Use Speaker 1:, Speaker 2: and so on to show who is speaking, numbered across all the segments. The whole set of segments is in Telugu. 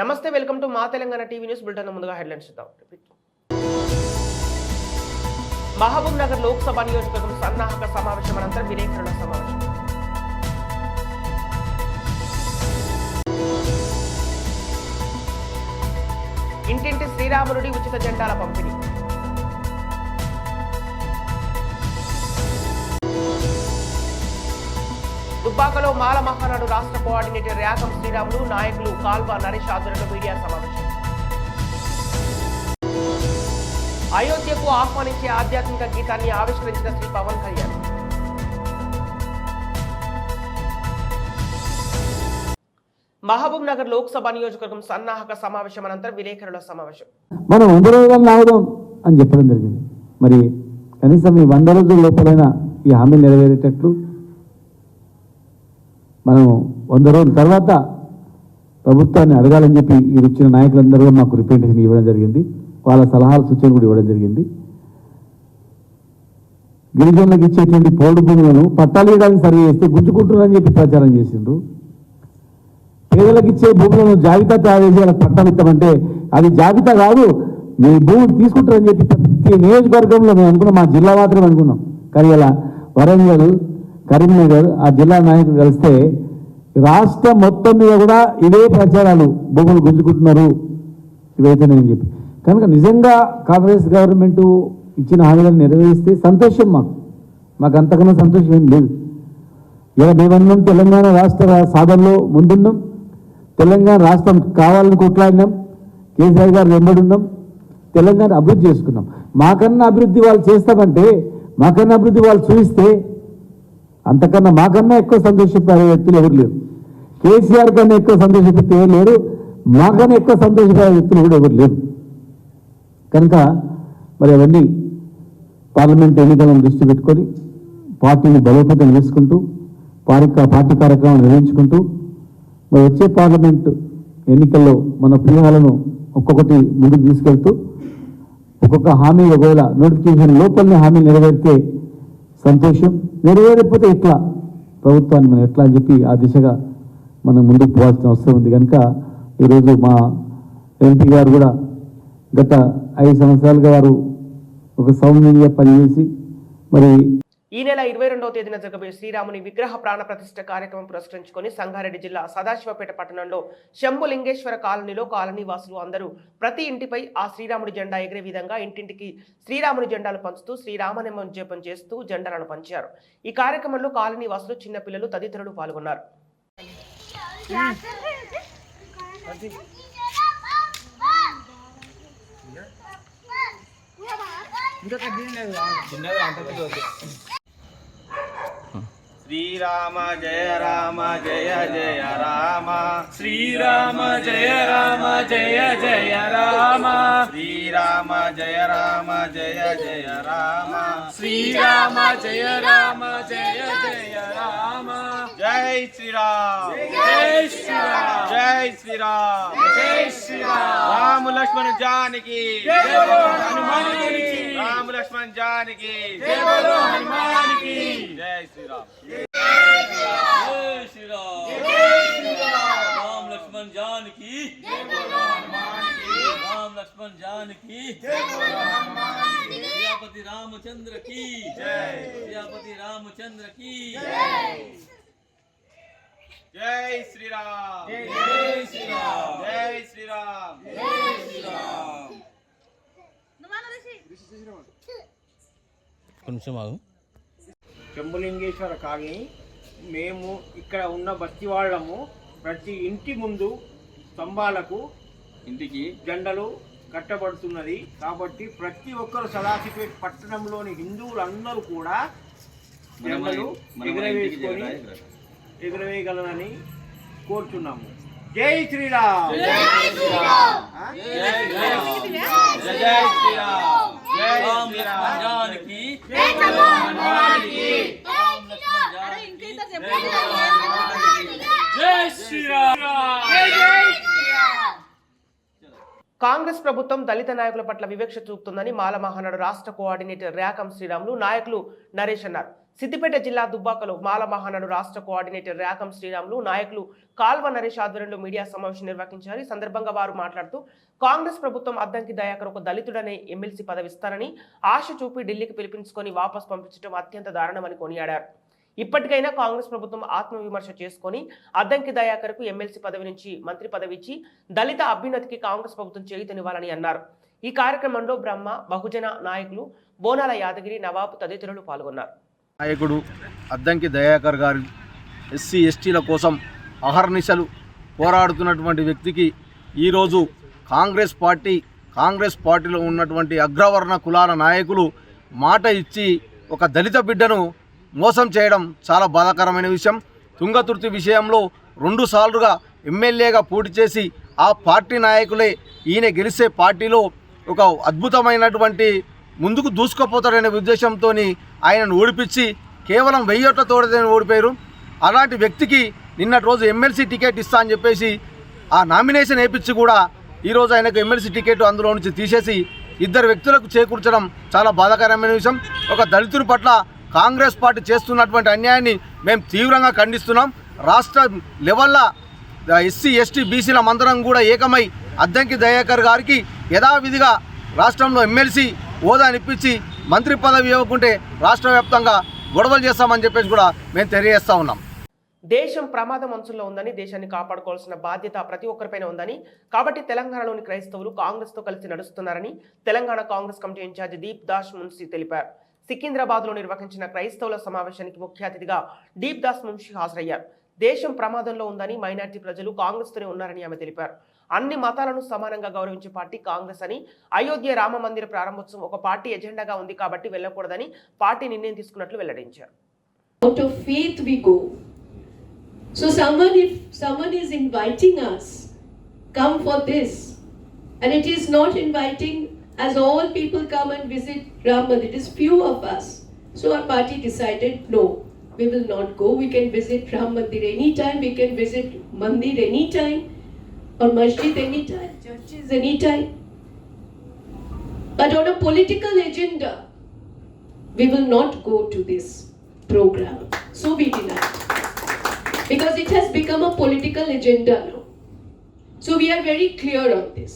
Speaker 1: నమస్తే, వెల్కమ్ టు మా తెలంగాణ టీవీ న్యూస్ బులెటిన్. ముందుగా హెడ్లైన్స్ చూద్దాం. మహబూబ్ నగర్ లోక్సభ నియోజకవర్గం సన్నాహక సమావేశం అనంతరం విలేకరుల సమావేశం. ఇంటింటి శ్రీరాముడి ఉచిత జెండాల పంపిణీ. దుబ్బాకలో మాల మహానాడు రాష్ట్ర కోఆర్డినేటర్ ర్యాకం శ్రీరాములు, నాయకులు కాల్వ నరేష్ ఆధ్వర్యంలో మీడియా సమావేశం. అయోధ్యకు ఆహ్వానించే ఆధ్యాత్మిక గీతాన్ని ఆవిష్కరించిన శ్రీ పవన్ కళ్యాణ్. మహబూబ్ నగర్ లోక్సభ నియోజకవర్గం సన్నాహక సమావేశం అనంతరం విలేకరుల సమావేశం.
Speaker 2: మనం 100 రోజులు ఆగుదాం అని చెప్పడం జరిగింది. మరి కనీసం ఈ 100 రోజుల లోపలైనా ఈ హామీ నెరవేరేటట్లు మనం 100 రోజుల తర్వాత ప్రభుత్వాన్ని అడగాలని చెప్పి ఈ వచ్చిన నాయకులందరూ మాకు రిప్రజెంటేషన్ ఇవ్వడం జరిగింది. వాళ్ళ సలహాలు సూచనలు కూడా ఇవ్వడం జరిగింది. గిరిజనులకు ఇచ్చేటువంటి పోడు భూములను పట్టాలు ఇవ్వడానికి సర్వే చేస్తే గుంజుకుంటున్నారని చెప్పి ప్రచారం చేసిండ్రు. పేదలకు ఇచ్చే భూములను జాబితా తయారు చేసి వాళ్ళకి పట్టాలు ఇస్తామంటే అది జాబితా కాదు, మీ భూములు తీసుకుంటారని చెప్పి ప్రతి నియోజకవర్గంలో మేము అనుకున్నాం. మా జిల్లా మాత్రమే అనుకున్నాం. కానీ ఇలా వరంగల్, కరీంనగర్ ఆ జిల్లా నాయకులు కలిస్తే రాష్ట్రం మొత్తం మీద కూడా ఇవే ప్రచారాలు, భూములు గుంజుకుంటున్నారు ఇవైతేనని చెప్పి. కనుక నిజంగా కాంగ్రెస్ గవర్నమెంట్ ఇచ్చిన హామీలను నెరవేరిస్తే సంతోషం. మాకు అంతకన్నా సంతోషం ఏం లేదు. ఇలా మేమన్నాం తెలంగాణ రాష్ట్ర సాధనలో ముందున్నాం, తెలంగాణ రాష్ట్రం కావాలని కొట్లాడినాం, కేసీఆర్ గారు వెంబడున్నాం, తెలంగాణ అభివృద్ధి చేసుకున్నాం. మాకన్నా అభివృద్ధి వాళ్ళు చేస్తామంటే, మాకన్నా అభివృద్ధి వాళ్ళు చూపిస్తే అంతకన్నా మాకన్నా ఎక్కువ సంతోషపడే వ్యక్తులు ఎవరు లేరు. కేసీఆర్ కన్నా ఎక్కువ సంతోషపడే ఎవరు లేరు, మాకన్నా ఎక్కువ సంతోషపడే వ్యక్తులు కూడా ఎవరు లేరు. కనుక మరి అవన్నీ పార్లమెంట్ ఎన్నికలను దృష్టి పెట్టుకొని పార్టీని బలోపేతం చేసుకుంటూ పార్టీ కార్యక్రమాలు నిర్వహించుకుంటూ మరి వచ్చే పార్లమెంట్ ఎన్నికల్లో మన వ్యూహాలను ఒక్కొక్కటి ముందుకు తీసుకెళ్తూ ఒక్కొక్క హామీ ఒకవేళ నోటిఫికేషన్ లోపలనే హామీ నెరవేరితే సంతోషం, నెరవేరకపోతే ఎట్లా ప్రభుత్వాన్ని మనం ఎట్లా అని చెప్పి ఆ దిశగా మనం ముందుకు పోవాల్సిన అవసరం ఉంది. కనుక ఈరోజు మా ఎంపీ గారు కూడా గత 5 సంవత్సరాలుగా వారు ఒక సౌమ్యంగా పనిచేసి మరి
Speaker 1: ఈ నెల 22వ తేదీన జరగబోయే శ్రీరాముని విగ్రహ ప్రాణ ప్రతిష్ఠ కార్యక్రమం పురస్కరించుకొని సంగారెడ్డి జిల్లా సదాశివపేట పట్టణంలో శంభులింగేశ్వర కాలనీలో కాలనీ వాసులు అందరూ ప్రతి ఇంటిపై ఆ శ్రీరాముడి జెండా ఎగిరే విధంగా ఇంటింటికి శ్రీరాముని జెండాలు పంచుతూ శ్రీరామనామం జపం చేస్తూ జెండాలను పంచారు. ఈ కార్యక్రమంలో కాలనీ వాసులు, చిన్నపిల్లలు తదితరులు పాల్గొన్నారు.
Speaker 3: శ్రీరామ జయ రామ జయ జయ రామ, శ్రీరామ జయ రామ జయ జయ రామ, శ్రీరామ జయ రామ జయ జయ రామ, శ్రీరామ జయ రామ జయ జయ రామ. జై శ్రీరామ్, జై శ్రీరామ్, జై శ్రీరామ్, జై శ్రీరామ్. రామ లక్ష్మణ జానకి, రామ లక్ష్మణ జానకి, హనుమానికి. జై శ్రీరామ్, జై శ్రీరామ్, రామ లక్ష్మణ జానకి, రామ లక్ష్మణ జానకి, సియాపతి రామచంద్ర की जय, सियापति रामचंद्र की जय. जय श्री राम, जय श्री राम, जय श्री राम, जय श्री राम.
Speaker 4: కొంచెం ఆగు.
Speaker 5: శంభులింగేశ్వర కాలనీ మేము ఇక్కడ ఉన్న బస్తీ వాళ్ళము ప్రతి ఇంటి ముందు స్తంభాలకు
Speaker 3: ఇంటికి
Speaker 5: జెండలు కట్టబడుతున్నది. కాబట్టి ప్రతి ఒక్కరు సదాశివపేట పట్టణంలోని హిందువులందరూ కూడా జెండలు ఎగురవేయగలరని కోరుతున్నాము. జై శ్రీరామ్, జై శ్రీరామ్, జై శ్రీరామ్, జై శ్రీరామ్, జై శ్రీరామ్ జానకి, జై హనుమానికి, రామ లక్ష్మణ జానకి, జై శ్రీరామ్, జై శ్రీరామ్.
Speaker 1: కాంగ్రెస్ ప్రభుత్వం దళిత నాయకుల పట్ల వివక్ష చూపుతుందని మాల మహానాడు రాష్ట్ర కోఆర్డినేటర్ ర్యాకం శ్రీరాములు, నాయకులు నరేష్ అన్నారు. సిద్దిపేట జిల్లా దుబ్బాకలో మాల మహానాడు రాష్ట్ర కోఆర్డినేటర్ ర్యాకం శ్రీరాములు నాయకులు కాల్వ నరేష్ ఆధ్వర్యంలో మీడియా సమావేశం నిర్వహించారు. ఈ సందర్భంగా వారు మాట్లాడుతూ కాంగ్రెస్ ప్రభుత్వం అద్దంకి దయాకర్ ఒక దళితుడనే ఎమ్మెల్సీ పదవిస్తారని ఆశ చూపి ఢిల్లీకి పిలిపించుకొని వాపస్ పంపించడం అత్యంత దారుణమని కొనియాడారు. ఇప్పటికైనా కాంగ్రెస్ ప్రభుత్వం ఆత్మవిమర్శ చేసుకుని అద్దంకి దయాకర్కు ఎమ్మెల్సీ పదవి నుంచి మంత్రి పదవి ఇచ్చి దళిత అభ్యున్నతికి కాంగ్రెస్ ప్రభుత్వం చేయూతనివ్వాలని అన్నారు. ఈ కార్యక్రమంలో బ్రహ్మ బహుజన నాయకులు బోనాల యాదగిరి నవాబు తదితరులు పాల్గొన్నారు.
Speaker 4: నాయకుడు అద్దంకి దయాకర్ గారు ఎస్సీ ఎస్టీల కోసం అహర్నిశలు పోరాడుతున్నటువంటి వ్యక్తికి ఈరోజు కాంగ్రెస్ పార్టీలో ఉన్నటువంటి అగ్రవర్ణ కులాల నాయకులు మాట ఇచ్చి ఒక దళిత బిడ్డను మోసం చేయడం చాలా బాధాకరమైన విషయం. తుంగతుర్తి విషయంలో 2 సార్లుగా ఎమ్మెల్యేగా పోటీ చేసి ఆ పార్టీ నాయకులే ఈయన గెలిచే పార్టీలో ఒక అద్భుతమైనటువంటి ముందుకు దూసుకుపోతాడనే ఉద్దేశంతో ఆయనను ఓడిపించి కేవలం 1000 ఓట్లతోనే ఓడిపోయారు. అలాంటి వ్యక్తికి నిన్నటి రోజు ఎమ్మెల్సీ టికెట్ ఇస్తా అని చెప్పేసి ఆ నామినేషన్ వేయించి కూడా ఈరోజు ఆయనకు ఎమ్మెల్సీ టికెట్ అందులో నుంచి తీసేసి 2 వ్యక్తులకు చేకూర్చడం చాలా బాధాకరమైన విషయం. ఒక దళితుని పట్ల కాంగ్రెస్ పార్టీ చేస్తున్నటువంటి అన్యాయాన్ని మేము తీవ్రంగా ఖండిస్తున్నాం. రాష్ట్ర లెవెల్లో ఎస్సీ ఎస్టీ బీసీల మందరం కూడా ఏకమై అద్దంకి దయాకర్ గారికి యథావిధిగా రాష్ట్రంలో ఎమ్మెల్సీ హోదానిప్పించి మంత్రి పదవి ఇవ్వకుంటే రాష్ట్ర వ్యాప్తంగా గొడవలు చేస్తామని చెప్పేసి కూడా మేము తెలియజేస్తా ఉన్నాం.
Speaker 1: దేశం ప్రమాదం అంచుల్లో ఉందని, దేశాన్ని కాపాడుకోవాల్సిన బాధ్యత ప్రతి ఒక్కరిపైన ఉందని, కాబట్టి తెలంగాణలోని క్రైస్తవులు కాంగ్రెస్తో కలిసి నడుస్తున్నారని తెలంగాణ కాంగ్రెస్ కమిటీ ఇన్ఛార్జి దీప్ దాస్ మున్షి తెలిపారు. సికింద్రాబాద్లో నిర్వహించిన క్రైస్తవుల సమావేశానికి ముఖ్య అతిథిగా దీప్ దాస్ మున్షి హాజరయ్యారు. దేశం ప్రమాదంలో ఉందని, మైనార్టీ ప్రజలు కాంగ్రెస్తోనే ఉన్నారని ఆమె తెలిపారు. అన్ని మతాలను సమానంగా గౌరవించే పార్టీ కాంగ్రెస్ అని, అయోధ్య రామ మందిర ప్రారంభోత్సవం ఒక పార్టీ ఎజెండాగా ఉంది కాబట్టి వెళ్ళకూడదని పార్టీ నిర్ణయం తీసుకున్నట్లు వెల్లడించారు.
Speaker 6: Out of faith we go. So if someone is inviting us, come for this, and it is not inviting as all people come and visit Ram Mandir. It is few of us. So our party decided, no, we will not go. We can visit Ram Mandir anytime. We can visit Mandir anytime, or Masjid anytime, churches anytime. But on a political agenda, we will not go to this program. So we deny. Because it has become a political agenda now. So we are very clear on this.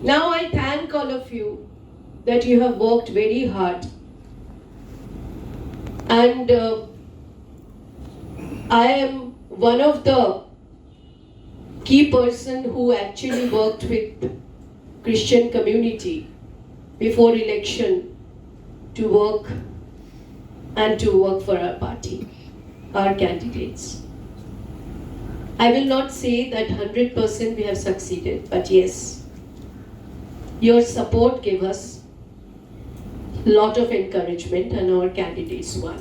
Speaker 6: Now I thank all of you that you have worked very hard. And I am one of the key person who actually worked with Christian community before election to work for our party, our candidates. I will not say that 100% we have succeeded, but yes, your support gave us a lot of encouragement and our candidates won.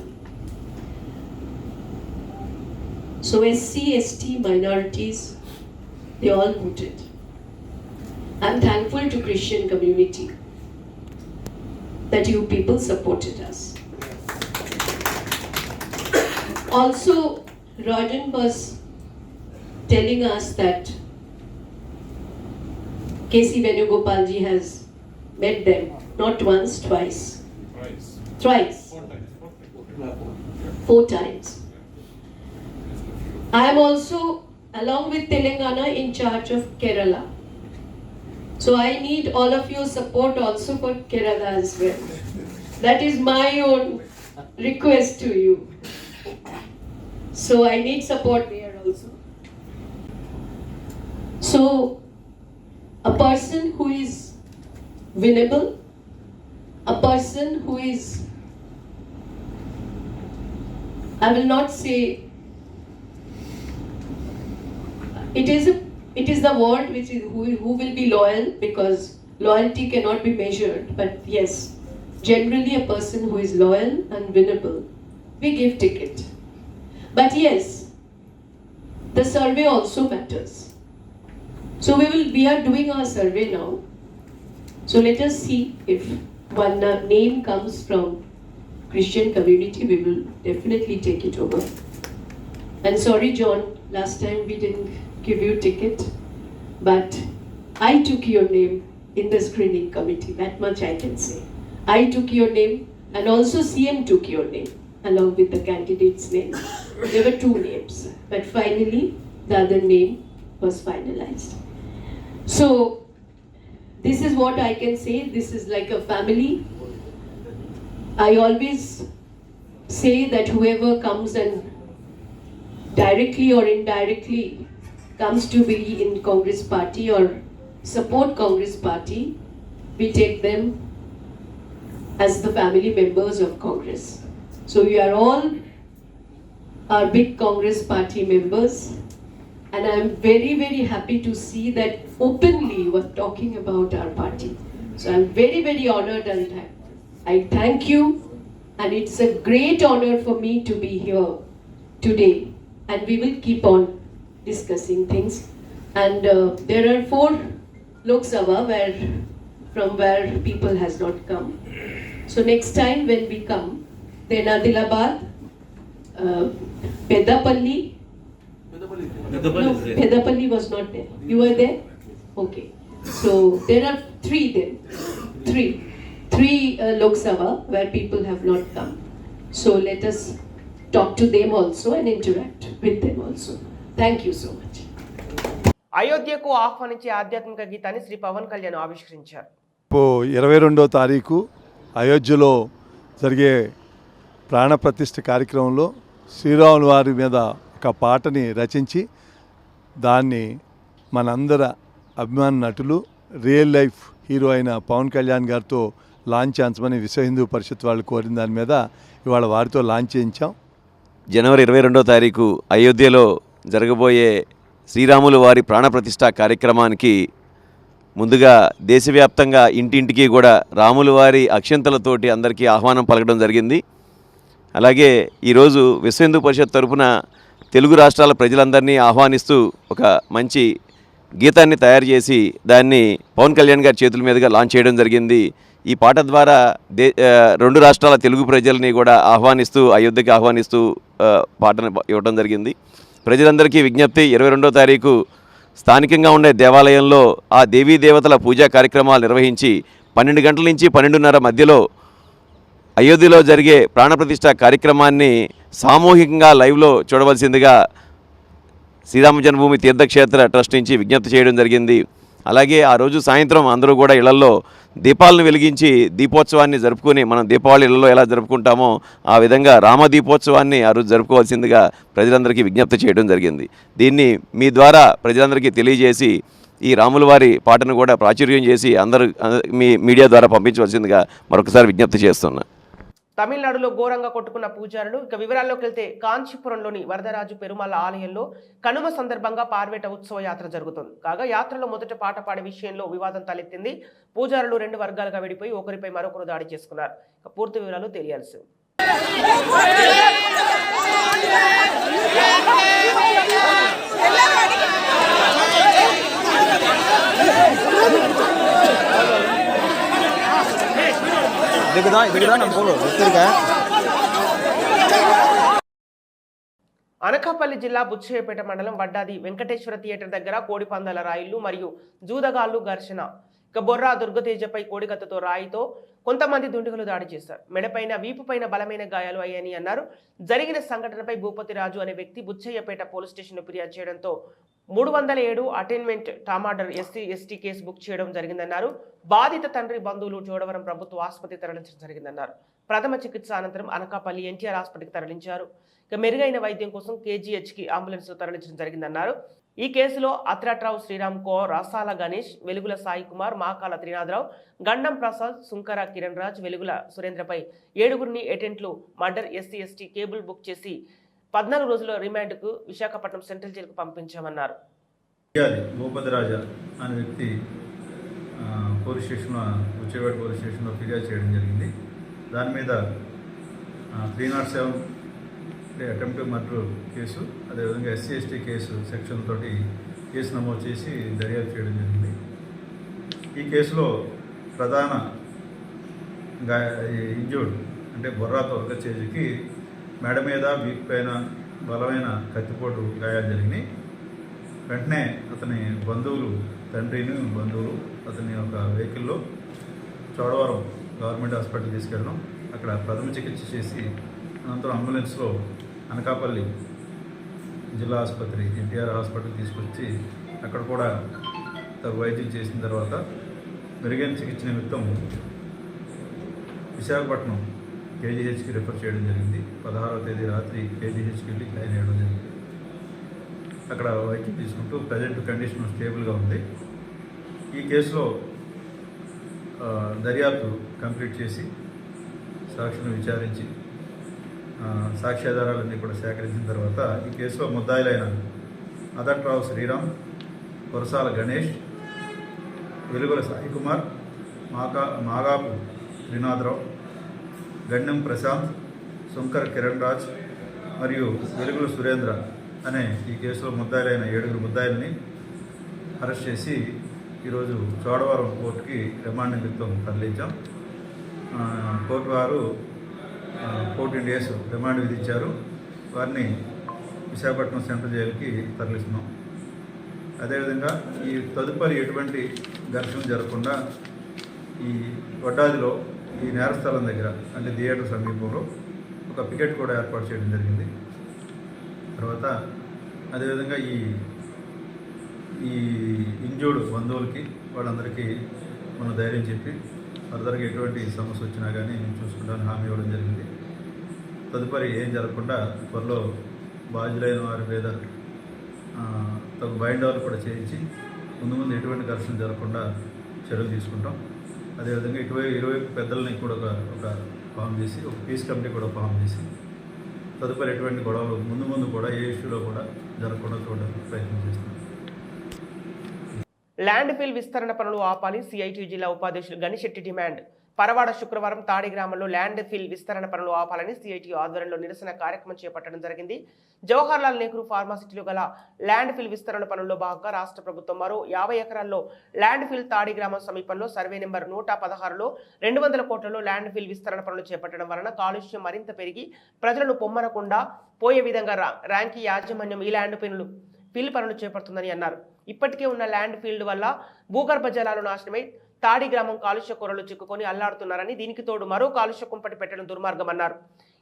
Speaker 6: So SC, ST, minorities, they all voted. I'm thankful to Christian community that you people supported us. Also, Rajan was telling us that K.C. Venugopal ji has met them not once, twice. Thrice. 4 times. I am also, along with Telangana, in charge of Kerala. So I need all of your support also for Kerala as well. That is my own request to you. So I need support there also. So a person who is winnable, a person who is, I will not say, it is the word which is who will be loyal, because loyalty cannot be measured, but yes, generally a person who is loyal and winnable, we give ticket. But yes, the survey also matters. So we are doing our survey now. So let us see if one name comes from Christian community, we will definitely take it over. And sorry John, last time we didn't give you ticket, but I took your name in the screening committee, that much I can say. I took your name, and also CM took your name along with the candidate's name. There were 2 names, but finally the other name was finalized. So this is what I can say. This is like a family. I always say that whoever comes and directly or indirectly comes to be in Congress party or support Congress party, we take them as the family members of Congress. So we are all our big Congress party members, and I am very, very happy to see that openly we're talking about our party. So I'm very, very honored, and I thank you, and it's a great honor for me to be here today, and we will keep on discussing things. And there are 4 Lok Sabha from where people has not come. So next time when we come, then Adilabad, Pedapalli. No, Pedapalli was not there. You were there? Okay. So there are 3 then. 3 Lok Sabha where people have not come. So let us talk to them also and interact with them also. Thank you so much.
Speaker 1: అయోధ్యకు ఆహ్వానించే ఆధ్యాత్మిక గీతాన్ని శ్రీ పవన్ కళ్యాణ్ ఆవిష్కరించారు.
Speaker 7: 22వ తారీఖు అయోధ్యలో జరిగే ప్రాణప్రతిష్ఠ కార్యక్రమంలో శ్రీరాముల వారి మీద ఒక పాటని రచించి దాన్ని మనందరి అభిమాన నటులు రియల్ లైఫ్ హీరో అయిన పవన్ కళ్యాణ్ గారితో లాంచ్ చేయించమని విశ్వ హిందూ పరిషత్ వాళ్ళు కోరిన దాని మీద ఇవాళ వారితో లాంచ్ చేయించాం.
Speaker 8: జనవరి 22వ తారీఖు అయోధ్యలో జరగబోయే శ్రీరాముల వారి ప్రాణప్రతిష్ఠ కార్యక్రమానికి ముందుగా దేశవ్యాప్తంగా ఇంటింటికి కూడా రాముల వారి అక్షంతలతోటి అందరికీ ఆహ్వానం పలకడం జరిగింది. అలాగే ఈరోజు విశ్వ హిందూ పరిషత్ తరఫున తెలుగు రాష్ట్రాల ప్రజలందరినీ ఆహ్వానిస్తూ ఒక మంచి గీతాన్ని తయారు చేసి దాన్ని పవన్ కళ్యాణ్ గారి చేతుల మీదుగా లాంచ్ చేయడం జరిగింది. ఈ పాట ద్వారా 2 రాష్ట్రాల తెలుగు ప్రజల్ని కూడా ఆహ్వానిస్తూ అయోధ్యకి ఆహ్వానిస్తూ పాటను ఇవ్వడం జరిగింది. ప్రజలందరికీ విజ్ఞప్తి, 22వ తారీఖు స్థానికంగా ఉండే దేవాలయంలో ఆ దేవీ దేవతల పూజా కార్యక్రమాలు నిర్వహించి 12 గంటల నుంచి 12:30 మధ్యలో అయోధ్యలో జరిగే ప్రాణప్రతిష్ఠ కార్యక్రమాన్ని సామూహికంగా లైవ్లో చూడవలసిందిగా శ్రీరామ జన్మభూమి తీర్థక్షేత్ర ట్రస్ట్ నుంచి విజ్ఞప్తి చేయడం జరిగింది. అలాగే ఆ రోజు సాయంత్రం అందరూ కూడా ఇళ్లలో దీపాలను వెలిగించి దీపోత్సవాన్ని జరుపుకొని మనం దీపావళి ఇళ్లలో ఎలా జరుపుకుంటామో ఆ విధంగా రామ దీపోత్సవాన్ని ఆ రోజు జరుపుకోవాల్సిందిగా ప్రజలందరికీ విజ్ఞప్తి చేయడం జరిగింది. దీన్ని మీ ద్వారా ప్రజలందరికీ తెలియజేసి ఈ రాముల వారి పాటను కూడా ప్రాచుర్యం చేసి అందరూ మీ మీడియా ద్వారా పంపించవలసిందిగా మరొకసారి విజ్ఞప్తి చేస్తున్నా.
Speaker 1: తమిళనాడులో ఘోరంగా కొట్టుకున్న పూజారులు. ఇక వివరాల్లోకి వెళ్తే కాంచీపురంలోని వరదరాజు పెరుమాళ ఆలయంలో కనుమ సందర్భంగా పార్వేట ఉత్సవ యాత్ర జరుగుతుంది. కాగా యాత్రలో మొదట పాట పాడే విషయంలో వివాదం తలెత్తింది. పూజారులు 2 వర్గాలుగా విడిపోయి ఒకరిపై మరొకరు దాడి చేసుకున్నారు. ఇక పూర్తి వివరాలు తెలియాల్సి ఉంది. అనకాపల్లి జిల్లా బుచ్చయ్యపేట మండలం వడ్డాది వెంకటేశ్వర థియేటర్ దగ్గర కోడిపందాల రాయిళ్లు మరియు జూదగాళ్లు ఘర్షణ. ఇక బొర్రా దుర్గతేజపై కోడికత్తుతో రాయితో కొంతమంది దుండగులు దాడి చేశారు. మెడపైన వీపుపైన బలమైన గాయాలు అయ్యాయని అన్నారు. జరిగిన సంఘటనపై భూపతి రాజు అనే వ్యక్తి బుచ్చయ్యపేట పోలీస్ స్టేషన్లో ఫిర్యాదు చేయడంతో 307 అటైన్మెంట్ టామాడర్ SC/ST కేసు బుక్ చేయడం జరిగిందన్నారు. బాధిత తండ్రి బంధువులు చోడవరం ప్రభుత్వ ఆసుపత్రికి తరలించడం జరిగిందన్నారు. ప్రథమ చికిత్స అనంతరం అనకాపల్లి NTR ఆసుపత్రికి తరలించారు. ఇక మెరుగైన వైద్యం కోసం KGHకి అంబులెన్స్ తరలించడం జరిగిందన్నారు. ఈ కేసులో అత్రాట్రావు శ్రీరామ్ కౌర్, రసాల గణేష్, వెలుగుల సాయి కుమార్, మాకాల త్రినాథరావు, గండం ప్రసాద్, సుంకర కిరణ్ రాజ్, వెలుగుల సురేంద్రపై 7గురిని ఏటెంట్లు మర్డర్ SC/ST కేబుల్ బుక్ చేసి 14 రోజుల రిమాండ్కు విశాఖపట్నం సెంట్రల్ జైలుకు పంపించామన్నారు.
Speaker 9: భూపతి రాజా అనే వ్యక్తి పోలీస్ స్టేషన్లో బుచ్చయ్యపేట పోలీస్ స్టేషన్లో ఫిర్యాదు చేయడం జరిగింది. దాని మీద 307 అటెంప్ట్ మర్డర్ కేసు, అదేవిధంగా SC/ST కేసు సెక్షన్ తోటి కేసు నమోదు చేసి దర్యాప్తు చేయడం జరిగింది. ఈ కేసులో ప్రధాన ఇంజూర్డ్ అంటే బొర్రా దుర్గతేజకి మెడ మీద వీపు పైన బలమైన కత్తిపోటు గాయాలు జరిగినాయి. వెంటనే అతని బంధువులు, తండ్రిని బంధువులు అతని ఒక వెహికల్లో చోడవరం గవర్నమెంట్ హాస్పిటల్ తీసుకెళ్ళడం, అక్కడ ప్రథమ చికిత్స చేసి అనంతరం అంబులెన్స్లో అనకాపల్లి జిల్లా ఆసుపత్రి ఎన్టీఆర్ హాస్పిటల్ తీసుకొచ్చి అక్కడ కూడా తగు వైద్యం చేసిన తర్వాత మెరుగైన చికిత్స నిమిత్తం విశాఖపట్నం కేజీహెచ్కి రిఫర్ చేయడం జరిగింది. 16వ తేదీ రాత్రి కేజీహెచ్కి వెళ్ళి జాయిన్ అయ్యడం జరిగింది. అక్కడ వైద్యం తీసుకుంటూ ప్రజెంట్ కండిషన్ స్టేబుల్గా ఉంది. ఈ కేసులో దర్యాప్తు కంప్లీట్ చేసి సాక్షులను విచారించి సాక్ష్యాధారాలన్నీ కూడా సేకరించిన తర్వాత ఈ కేసులో ముద్దాయిలైన అదట్రావు శ్రీరామ్, కొరసాల గణేష్, వెలుగుల సాయి కుమార్, మాగాపు త్రినాథరావు, గండెం ప్రశాంత్, శంకర్ కిరణ్ రాజ్ మరియు వెలుగుల సురేంద్ర అనే ఈ కేసులో ముద్దాయిలైన 7 ముద్దాయిల్ని అరెస్ట్ చేసి ఈరోజు చోడవరం కోర్టుకి రిమాండ్ నిమిత్తం తరలించాం. కోర్టు వారు 14 days రిమాండ్ విధించారు. వారిని విశాఖపట్నం సెంట్రల్ జైలుకి తరలిస్తున్నాం. అదేవిధంగా ఈ తదుపరి ఎటువంటి ఘర్షణ జరగకుండా ఈ వడ్డాదిలో ఈ నేరస్థలం దగ్గర అంటే థియేటర్ సమీపంలో ఒక పికెట్ కూడా ఏర్పాటు చేయడం జరిగింది. తర్వాత అదేవిధంగా ఈ ఇంజూర్డ్ బంధువులకి వాళ్ళందరికీ మనం ధైర్యం చెప్పి ఫర్దర్గా ఎటువంటి సమస్య వచ్చినా కానీ నేను చూసుకుంటాను హామీ ఇవ్వడం జరిగింది. తదుపరి ఏం జరగకుండా త్వరలో బాధ్యులైన వారి మీద తగు బైండ్ ఓవర్ కూడా చేయించి ముందు ఎటువంటి ఘర్షణ జరగకుండా చర్యలు తీసుకుంటాం. అదేవిధంగా ఇరువైపు పెద్దలని కూడా ఒక ఫామ్ చేసి ఒక పీస్ కమిటీ కూడా ఫామ్ చేసి తదుపరి ఎటువంటి గొడవలు ముందు కూడా ఏ ఇష్యూలో కూడా జరగకుండా చూడడానికి ప్రయత్నం చేస్తున్నాం.
Speaker 1: ల్యాండ్ ఫిల్ విస్తరణ పనులు ఆపాలి. సిఐటి జిల్లా ఉపాధ్యక్షులు గణిశెట్టి డిమాండ్. పరవాడ శుక్రవారం తాడి గ్రామంలో ల్యాండ్ ఫిల్ విస్తరణ పనులు ఆపాలని సిఐటి ఆధ్వర్యంలో నిరసన కార్యక్రమం చేపట్టడం జరిగింది. జవహర్లాల్ నెహ్రూ ఫార్మాసిటీలో గల ల్యాండ్ ఫిల్ విస్తరణ పనుల్లో భాగంగా రాష్ట్ర ప్రభుత్వం మరో 50 ఎకరాల్లో ల్యాండ్ ఫిల్ తాడి గ్రామం సమీపంలో సర్వే నెంబర్ 116లో 200 కోట్లలో ల్యాండ్ ఫిల్ విస్తరణ పనులు చేపట్టడం వలన కాలుష్యం మరింత పెరిగి ప్రజలను పొమ్మనకుండా పోయే విధంగా ర్యాంకీ యాజమాన్యం ఈ ల్యాండ్ ఫిల్ పనులు చేపడుతుందని అన్నారు. ఇప్పటికే ఉన్న ల్యాండ్ ఫీల్డ్ వల్ల భూగర్భ జలాలు నాశనమై తాడి గ్రామం కాలుష్య కూరలు చిక్కుకొని అల్లాడుతున్నారని, దీనికి తోడు మరో కాలుష్య కుంపటి పెట్టడం దుర్మార్గమన్నారు.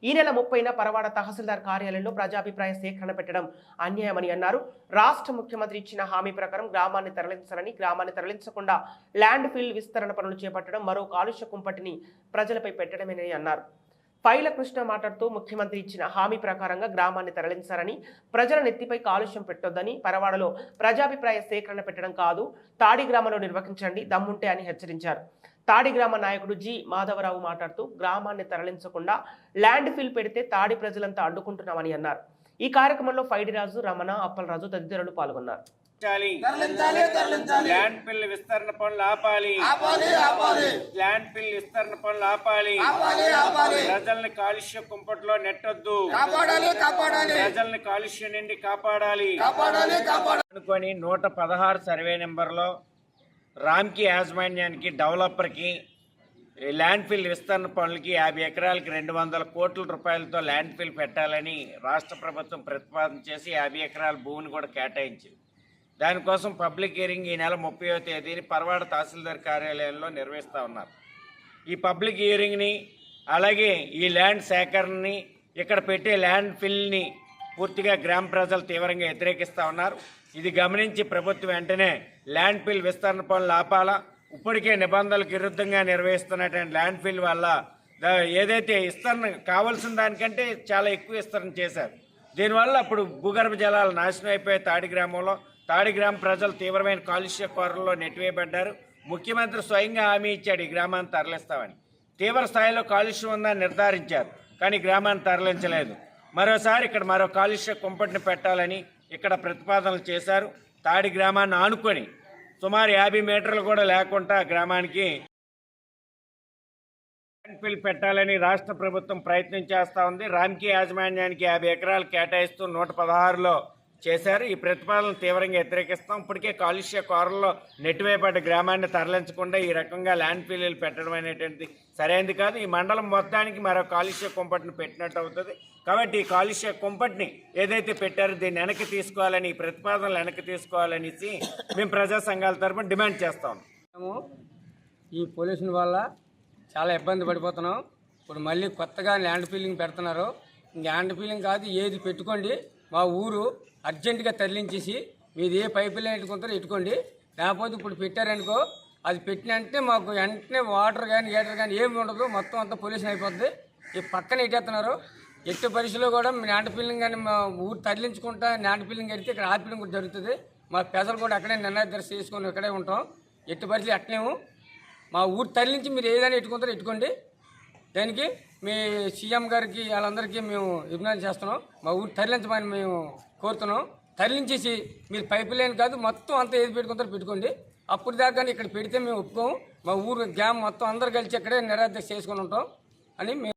Speaker 1: ఈ నెల 30న పరవాడ తహసీల్దార్ కార్యాలయంలో ప్రజాభిప్రాయ సేకరణ పెట్టడం అన్యాయమని అన్నారు. రాష్ట్ర ముఖ్యమంత్రి ఇచ్చిన హామీ ప్రకారం గ్రామాన్ని తరలించాలని, గ్రామాన్ని తరలించకుండా ల్యాండ్ ఫీల్డ్ విస్తరణ పనులు చేపట్టడం మరో కాలుష్య కుంపటిని ప్రజలపై పెట్టడమేనని అన్నారు. పైల కృష్ణ మాట్లాడుతూ ముఖ్యమంత్రి ఇచ్చిన హామీ ప్రకారంగా గ్రామాన్ని తరలించారని, ప్రజల నెత్తిపై కాలుష్యం పెట్టొద్దని, పరవాడలో ప్రజాభిప్రాయ సేకరణ పెట్టడం కాదు, తాడి గ్రామంలో నిర్వహించండి దమ్ముంటే అని హెచ్చరించారు. తాడి గ్రామ నాయకుడు జి మాధవరావు మాట్లాడుతూ గ్రామాన్ని తరలించకుండా ల్యాండ్ ఫిల్ పెడితే తాడి ప్రజలంతా అడ్డుకుంటున్నామని అన్నారు. ఈ కార్యక్రమంలో ఫైడిరాజు, రమణ, అప్పలరాజు తదితరులు పాల్గొన్నారు.
Speaker 5: ల్యాండ్ బిల్ విస్తరణ పనులు ఆపాలి. ల్యాండ్ బిల్ విస్తరణ పనులు ఆపాలి. ప్రజల్ని కాలుష్య కుంపట్లో నెట్టొద్దు. ప్రజల్ని కాలుష్యం నుండి కాపాడాలి అనుకొని 116 సర్వే నెంబర్లో రామ్కి యాజమాన్యానికి డెవలపర్కి ల్యాండ్ ఫిల్ విస్తరణ పనులకి 50 ఎకరాలకి 200 కోట్ల రూపాయలతో ల్యాండ్ ఫిల్ పెట్టాలని రాష్ట్ర ప్రభుత్వం ప్రతిపాదన చేసి 50 ఎకరాల భూమిని కూడా కేటాయించింది. దానికోసం పబ్లిక్ హియరింగ్ ఈ నెల 30వ తేదీని పరవాడ తహసీల్దార్ కార్యాలయంలో నిర్వహిస్తూ ఉన్నారు. ఈ పబ్లిక్ హియరింగ్ని అలాగే ఈ ల్యాండ్ సేకరణని ఇక్కడ పెట్టే ల్యాండ్ ఫిల్ని పూర్తిగా గ్రామ ప్రజలు తీవ్రంగా వ్యతిరేకిస్తూ ఉన్నారు. ఇది గమనించి ప్రభుత్వం వెంటనే ల్యాండ్ ఫిల్ విస్తరణ పనులు ఆపాలా. ఇప్పటికే నిబంధనలకు విరుద్ధంగా నిర్వహిస్తున్నటువంటి ల్యాండ్ ఫిల్ వల్ల ఏదైతే విస్తరణ కావాల్సిన దానికంటే చాలా ఎక్కువ విస్తరణ చేశారు. దీనివల్ల అప్పుడు భూగర్భ జలాలు నాశనం అయిపోయాయి. తాడి గ్రామ ప్రజలు తీవ్రమైన కాలుష్య కోరల్లో నెట్టివేయబడ్డారు. ముఖ్యమంత్రి స్వయంగా హామీ ఇచ్చాడు ఈ గ్రామాన్ని తరలిస్తామని. తీవ్ర స్థాయిలో కాలుష్యం ఉందని నిర్ధారించారు, కానీ గ్రామాన్ని తరలించలేదు. మరోసారి ఇక్కడ మరో కాలుష్య కుంపటిని పెట్టాలని ఇక్కడ ప్రతిపాదనలు చేశారు. తాడి గ్రామాన్ని ఆనుకొని సుమారు 50 మీటర్లు కూడా లేకుండా గ్రామానికి ల్యాండ్ ఫిల్ పెట్టాలని రాష్ట్ర ప్రభుత్వం ప్రయత్నం చేస్తూ ఉంది. రామ్కీ యాజమాన్యానికి 50 ఎకరాలు కేటాయిస్తూ 116లో చేశారు. ఈ ప్రతిపాదనలు తీవ్రంగా వ్యతిరేకిస్తాం. ఇప్పటికే కాలుష్య కోరల్లో నెట్టివేయబడ్డ గ్రామాన్ని తరలించకుండా ఈ రకంగా ల్యాండ్ ఫిల్లు పెట్టడం అనేటువంటిది సరైనది కాదు. ఈ మండలం మొత్తానికి మరో కాలుష్య కుంపటిని పెట్టినట్టు అవుతుంది. కాబట్టి ఈ కాలుష్య కుంపటిని ఏదైతే పెట్టారో దీన్ని వెనక్కి తీసుకోవాలని, ఈ ప్రతిపాదనలు వెనక్కి తీసుకోవాలనేసి మేము ప్రజా సంఘాల తరఫున డిమాండ్ చేస్తాం.
Speaker 10: ఈ పొల్యూషన్ వల్ల చాలా ఇబ్బంది పడిపోతున్నాం.
Speaker 5: ఇప్పుడు మళ్ళీ కొత్తగా ల్యాండ్ ఫీలింగ్ పెడుతున్నారు. ల్యాండ్ ఫీలింగ్ కాదు, ఏది పెట్టుకోండి. మా ఊరు అర్జెంటుగా తరలించేసి మీది ఏ పైపు లైన్ ఎట్టుకుంటారో ఎట్టుకోండి. లేకపోతే ఇప్పుడు పెట్టారనుకో, అది పెట్టినంటే మాకు వెంటనే వాటర్ కానీ గేటర్ కానీ ఏమి ఉండదు, మొత్తం అంతా పొల్యూషన్ అయిపోద్ది. ఈ పక్కన ఎట్టేస్తున్నారు. ఎట్టి పరిస్థితుల్లో కూడా ల్యాండ్ ఫీలింగ్ కానీ మా ఊరు తరలించుకుంటా ల్యాండ్ ఫీలింగ్ అయితే ఇక్కడ ఆర్ఫీలింగ్ కూడా జరుగుతుంది. మా ప్రజలు కూడా అక్కడే నిర్ణయం దర్శ చేసుకొని ఇక్కడే ఉంటాం. ఎట్టి పరిస్థితులు అట్లేము. మా ఊరు తరలించి మీరు ఏదైనా ఎట్టుకుంటారో ఎట్టుకోండి. దానికి మీ సీఎం గారికి వాళ్ళందరికీ మేము విజ్ఞానం చేస్తున్నాం. మా ఊరు తరలించమని మేము కోరుతున్నాం. తరలించేసి మీరు పైపు లైన్ కాదు, మొత్తం అంతా ఏది పెట్టుకుంటారో పెట్టుకోండి. అప్పుడు దాకా ఇక్కడ పెడితే మేము ఒప్పుకోము. మా ఊరు గ్రామం మొత్తం అందరు కలిసి ఇక్కడే నిరాదీక్ష చేసుకొని ఉంటాం అని మేము.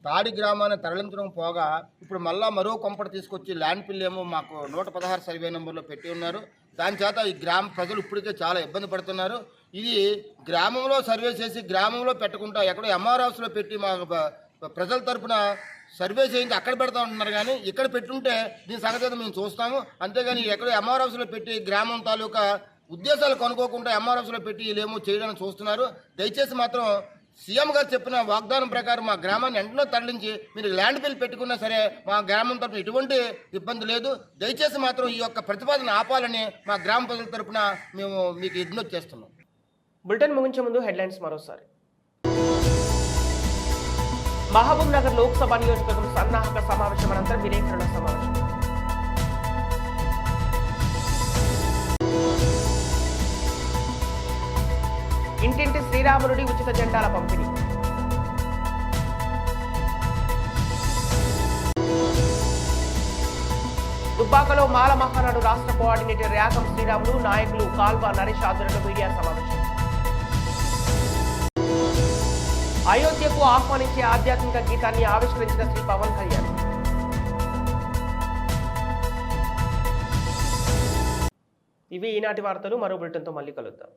Speaker 10: తాడి గ్రామాన్ని తరలించడం పోగా ఇప్పుడు మరో కొంపట తీసుకొచ్చి ల్యాండ్ పిల్ ఏమో మాకు 116 సర్వే నెంబర్లో పెట్టి ఉన్నారు. దాని చేత ఈ గ్రామ ప్రజలు ఇప్పటికే చాలా ఇబ్బంది పడుతున్నారు. ఇది గ్రామంలో సర్వే చేసి గ్రామంలో పెట్టకుండా ఎక్కడో ఎంఆర్ హౌస్లో పెట్టి మా ప్రజల తరపున సర్వే చేయించి అక్కడ పెడతా ఉంటున్నారు. కానీ ఇక్కడ పెట్టుంటే దీని సంగతి మేము చూస్తాము. అంతేగాని ఎక్కడో ఎంఆర్ హౌస్లో పెట్టి గ్రామం తాలూకా ఉద్దేశాలు కనుక్కోకుండా ఎంఆర్ హౌస్లో పెట్టి వీళ్ళేమో చేయడానికి చూస్తున్నారు. దయచేసి మాత్రం సీఎం గారు చెప్పిన వాగ్దానం ప్రకారం మా గ్రామాన్ని వెంటనే తరలించి మీరు ల్యాండ్ బిల్ పెట్టుకున్నా సరే మా గ్రామం తరపున ఎటువంటి ఇబ్బంది లేదు. దయచేసి మాత్రం ఈ యొక్క ప్రతిపాదన ఆపాలని మా గ్రామ ప్రజల తరపున మేము మీకు విజ్ఞప్తి చేస్తున్నాం.
Speaker 1: బులెటిన్ ముగించే ముందు హెడ్లైన్స్ మరోసారి. మహబూబ్ నగర్ లోక్సభ నియోజకవర్గం సన్నాహక సమావేశం అనంతరం విలేకరుల సమావేశం. ఇంటింటి శ్రీరాముడి ఉచిత జెండాల పంపిణీ. దుబ్బాకలో మాల మహానాడు రాష్ట్ర కోఆర్డినేటర్ ర్యాగం శ్రీరాములు, నాయకులు కాల్వ నరేష్ ఆధ్వర్యంలో మీడియా సమావేశం. అయోధ్యకు ఆహ్వానించే ఆధ్యాత్మిక గీతాన్ని ఆవిష్కరించిన శ్రీ పవన్ కళ్యాణ్. ఇవి ఈనాటి వార్తలు. మరో బులెటిన్తో మళ్ళీ కలుద్దాం.